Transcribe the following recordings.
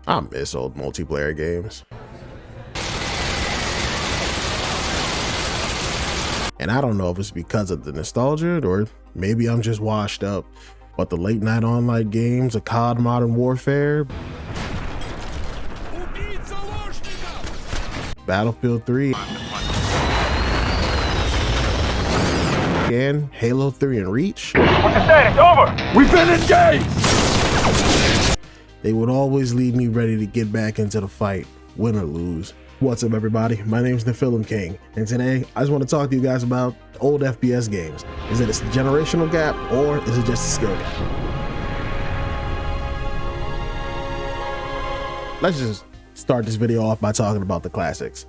I miss old multiplayer games. And I don't know if it's because of the nostalgia or maybe I'm just washed up, but the late night online games of COD Modern Warfare, Battlefield 3, and Halo 3 and Reach. What's the status? Over! We've been engaged! They would always leave me ready to get back into the fight, win or lose. What's up, everybody? My name is the Film King, and today I just want to talk to you guys about old FPS games. Is it a generational gap or is it just a skill gap? Let's just start this video off by talking about the classics.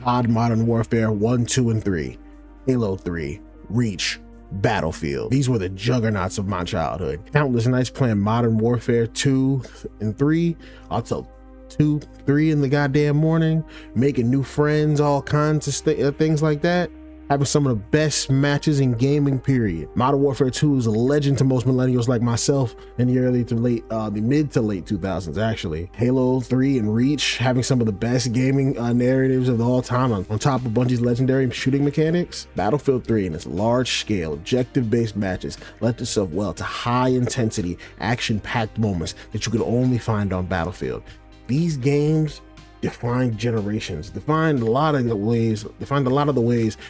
COD Modern Warfare 1, 2, and 3, Halo 3, Reach, Battlefield. These were the juggernauts of my childhood. Countless nights playing Modern Warfare 2 and 3. I'll tell 2, 3 in the goddamn morning, making new friends, all kinds of things like that. Having some of the best matches in gaming, period. Modern Warfare 2 is a legend to most millennials like myself in the the mid to late 2000s, actually. Halo 3 and Reach having some of the best gaming narratives of all time on top of Bungie's legendary shooting mechanics. Battlefield 3 and its large-scale, objective-based matches lent itself well to high-intensity, action-packed moments that you could only find on Battlefield. These games defined generations, defined a lot of the ways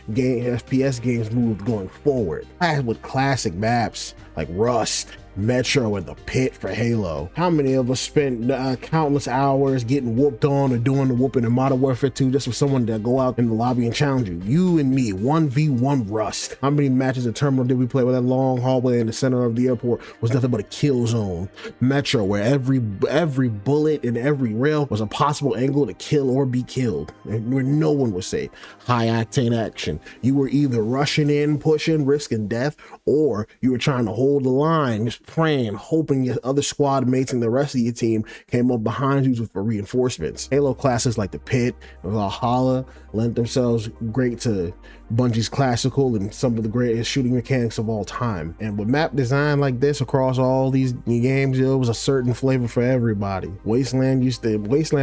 FPS games moved going forward. With classic maps like Rust, Metro, and the Pit for Halo. How many of us spent countless hours getting whooped on or doing the whooping in Modern Warfare 2 just for someone to go out in the lobby and challenge you? You and me, 1v1 Rust. How many matches at Terminal did we play where that long hallway in the center of the airport was nothing but a kill zone? Metro, where every bullet and every rail was a possible angle to kill or be killed, and where no one was safe. High octane action. You were either rushing in, pushing, risking death, or you were trying to hold the line, just praying, hoping your other squad mates and the rest of your team came up behind you for reinforcements. Halo classics like the Pit and Valhalla lent themselves great to Bungie's classical and some of the greatest shooting mechanics of all time. And with map design like this across all these games, it was a certain flavor for everybody. Wasteland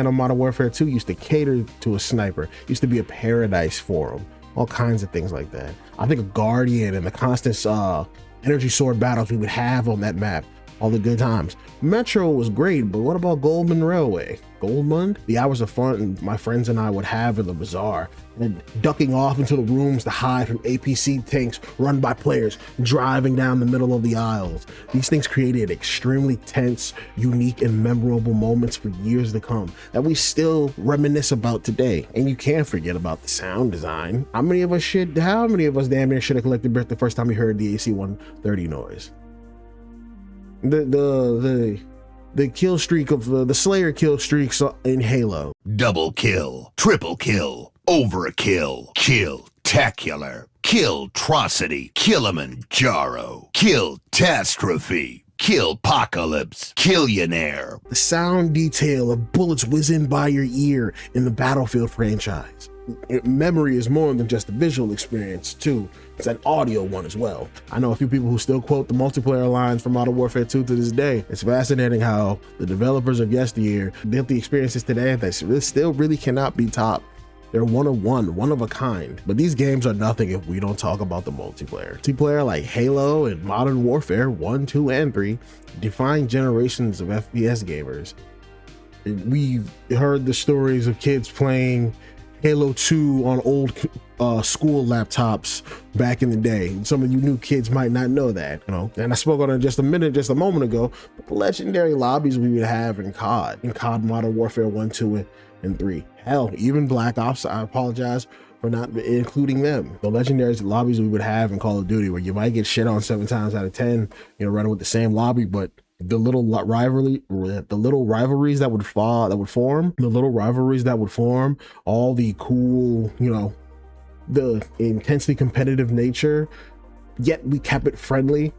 on Modern Warfare 2 used to cater to a sniper, used to be a paradise for them. All kinds of things like that. I think of Guardian and the constant energy sword battles we would have on that map, all the good times. Metro was great, but what about Goldman Railway? Goldmund? The hours of fun my friends and I would have in the bazaar, and ducking off into the rooms to hide from APC tanks run by players driving down the middle of the aisles. These things created extremely tense, unique, and memorable moments for years to come that we still reminisce about today. And you can't forget about the sound design. How many of us damn near should have collected breath the first time we heard the AC 130 noise? The kill streak of the Slayer kill streaks in Halo. Double kill, triple kill, overkill, kill-tacular, kill-trocity, Kilimanjaro, kill-tastrophe, kill-pocalypse, killionaire. The sound detail of bullets whizzing by your ear in the Battlefield franchise. Memory is more than just a visual experience too. It's an audio one as well. I know a few people who still quote the multiplayer lines from Modern Warfare 2 to this day. It's fascinating how the developers of yesteryear built the experiences today that still really cannot be topped. They're one of a kind. But these games are nothing if we don't talk about the multiplayer. Multiplayer like Halo and Modern Warfare 1, 2, and 3 define generations of FPS gamers. We've heard the stories of kids playing Halo 2 on old school laptops back in the day. Some of you new kids might not know that, you know. And I spoke on it just a moment ago, but the legendary lobbies we would have in COD Modern Warfare 1, 2, and 3. Hell, even Black Ops, I apologize for not including them. The legendary lobbies we would have in Call of Duty, where you might get shit on 7 times out of 10, you know, running with the same lobby, but the little rivalries that would form, all the cool, you know, the intensely competitive nature, yet we kept it friendly.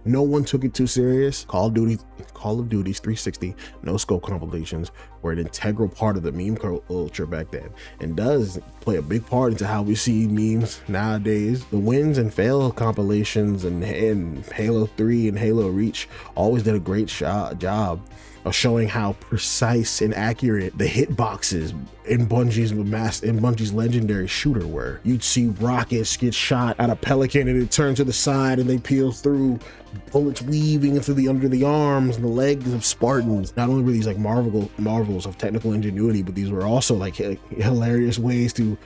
No one took it too serious. Call of Duty's 360 no scope compilations were an integral part of the meme culture back then, and does play a big part into how we see memes nowadays. The wins and fail compilations and Halo 3 and Halo Reach always did a great job of showing how precise and accurate the hitboxes in Bungie's legendary shooter were. You'd see rockets get shot at a pelican and it turn to the side and they peel through, bullets weaving into under the arms and the legs of Spartans. Not only were these like marvels of technical ingenuity, but these were also like hilarious ways to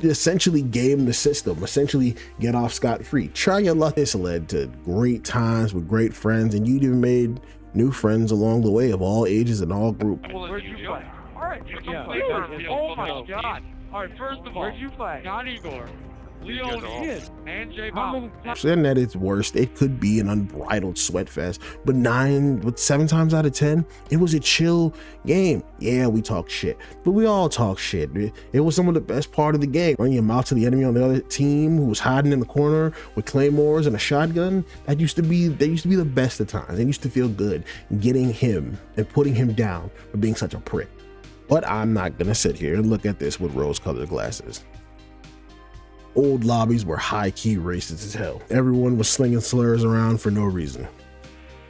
essentially game the system, essentially get off scot-free. Try your luck. This led to great times with great friends, and you'd even made new friends along the way of all ages and all groups. Where'd you play? Alright, oh my god. Alright, first of all, where'd you play? Not Igor. Leon Ian and J Bob. And at its worst, it could be an unbridled sweat fest, but 7 times out of 10, it was a chill game. Yeah, we talk shit, but we all talk shit. It was some of the best part of the game. Running your mouth to the enemy on the other team who was hiding in the corner with claymores and a shotgun. That used to be the best of times. It used to feel good getting him and putting him down for being such a prick. But I'm not gonna sit here and look at this with rose-colored glasses. Old lobbies were high-key racist as hell. Everyone was slinging slurs around for no reason.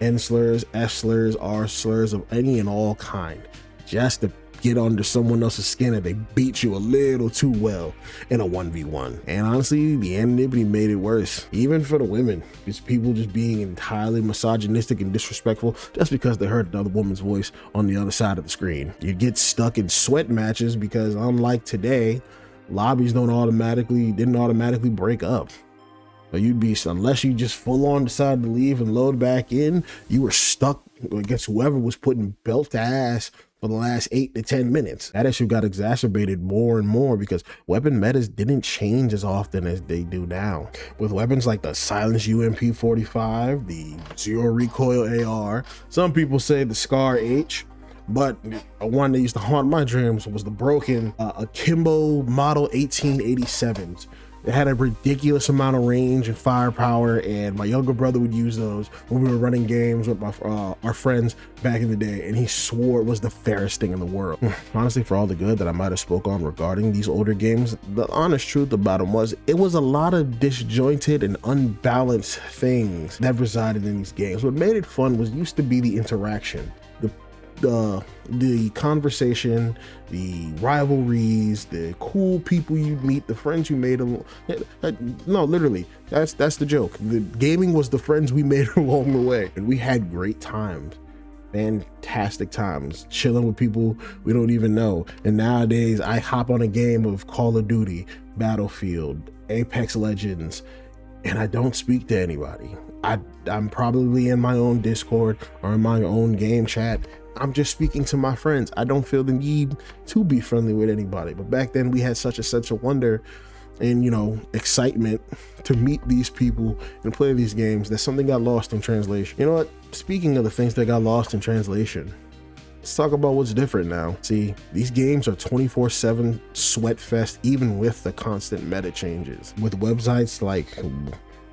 N slurs, F slurs, R slurs of any and all kind, just to get under someone else's skin and they beat you a little too well in a 1v1. And honestly, the anonymity made it worse, even for the women. Just people just being entirely misogynistic and disrespectful just because they heard another woman's voice on the other side of the screen. You get stuck in sweat matches because unlike today, lobbies didn't automatically break up. But you'd be, unless you just full on decided to leave and load back in, you were stuck against whoever was putting belt to ass for the last 8 to 10 minutes. That issue got exacerbated more and more because weapon metas didn't change as often as they do now. With weapons like the silenced UMP-45, the zero recoil AR, some people say the Scar H, but one that used to haunt my dreams was the broken Akimbo Model 1887s. It had a ridiculous amount of range and firepower, and my younger brother would use those when we were running games with our friends back in the day, and he swore it was the fairest thing in the world. Honestly, for all the good that I might have spoke on regarding these older games, the honest truth about them was it was a lot of disjointed and unbalanced things that resided in these games. What made it fun used to be the interaction, the conversation, the rivalries, the cool people you meet, the friends you made. No, literally, that's the joke. The gaming was the friends we made along the way, and we had great times, fantastic times, chilling with people we don't even know. And nowadays, I hop on a game of Call of Duty, Battlefield, Apex Legends, and I don't speak to anybody. I'm probably in my own Discord or in my own game chat. I'm just speaking to my friends. I don't feel the need to be friendly with anybody. But back then we had such a sense of wonder and, excitement to meet these people and play these games that something got lost in translation. You know what? Speaking of the things that got lost in translation, let's talk about what's different now. See, these games are 24/7 sweat fest, even with the constant meta changes. With websites like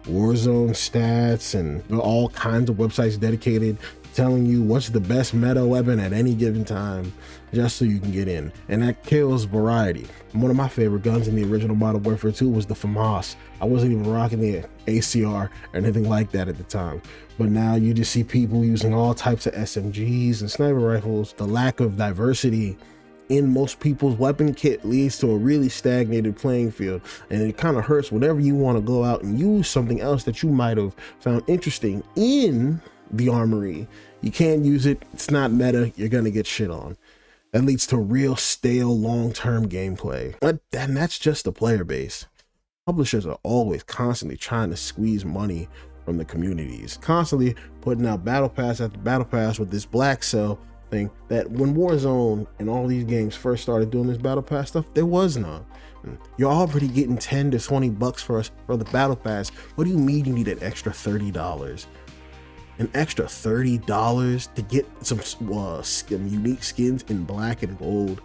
Warzone Stats and all kinds of websites dedicated telling you what's the best meta weapon at any given time just so you can get in, and that kills variety. One of my favorite guns in the original Modern Warfare 2 was the FAMAS. I wasn't even rocking the ACR or anything like that at the time, but now you just see people using all types of SMGs and sniper rifles. The lack of diversity in most people's weapon kit leads to a really stagnated playing field, and it kind of hurts whenever you want to go out and use something else that you might have found interesting in the armory. You can't use it, it's not meta, you're gonna get shit on. That leads to real stale long-term gameplay, and that's just the player base. Publishers are always constantly trying to squeeze money from the communities, constantly putting out battle pass after battle pass with this black cell thing that when Warzone and all these games first started doing this battle pass stuff, there was none. You're already getting 10 to 20 bucks for the battle pass. What do you mean you need an extra $30? An extra $30 to get some unique skins in black and gold?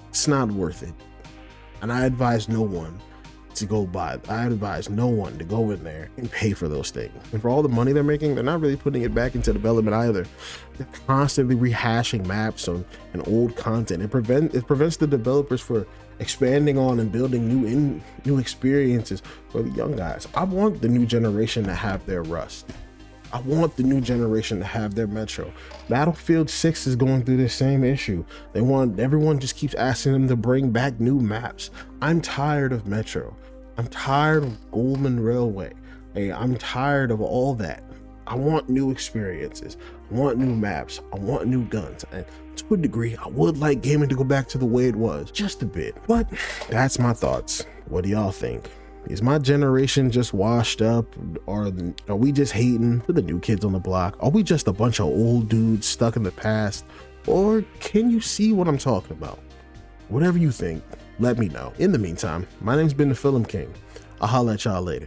It's not worth it. And I advise no one to go buy. I advise no one to go in there and pay for those things. And for all the money they're making, they're not really putting it back into development either. They're constantly rehashing maps and old content. It prevents the developers for expanding on and building new experiences for the young guys. I want the new generation to have their Rust. I want the new generation to have their Metro. Battlefield 6 is going through the same issue. Everyone just keeps asking them to bring back new maps. I'm tired of Metro. I'm tired of Goldman Railway. Hey, I'm tired of all that. I want new experiences. I want new maps. I want new guns. And to a degree, I would like gaming to go back to the way it was, just a bit. But that's my thoughts. What do y'all think? Is my generation just washed up, or are we just hating for the new kids on the block? Are we just a bunch of old dudes stuck in the past? Or can you see what I'm talking about? Whatever you think, let me know. In the meantime, my name's been the Film King. I'll holla at y'all later.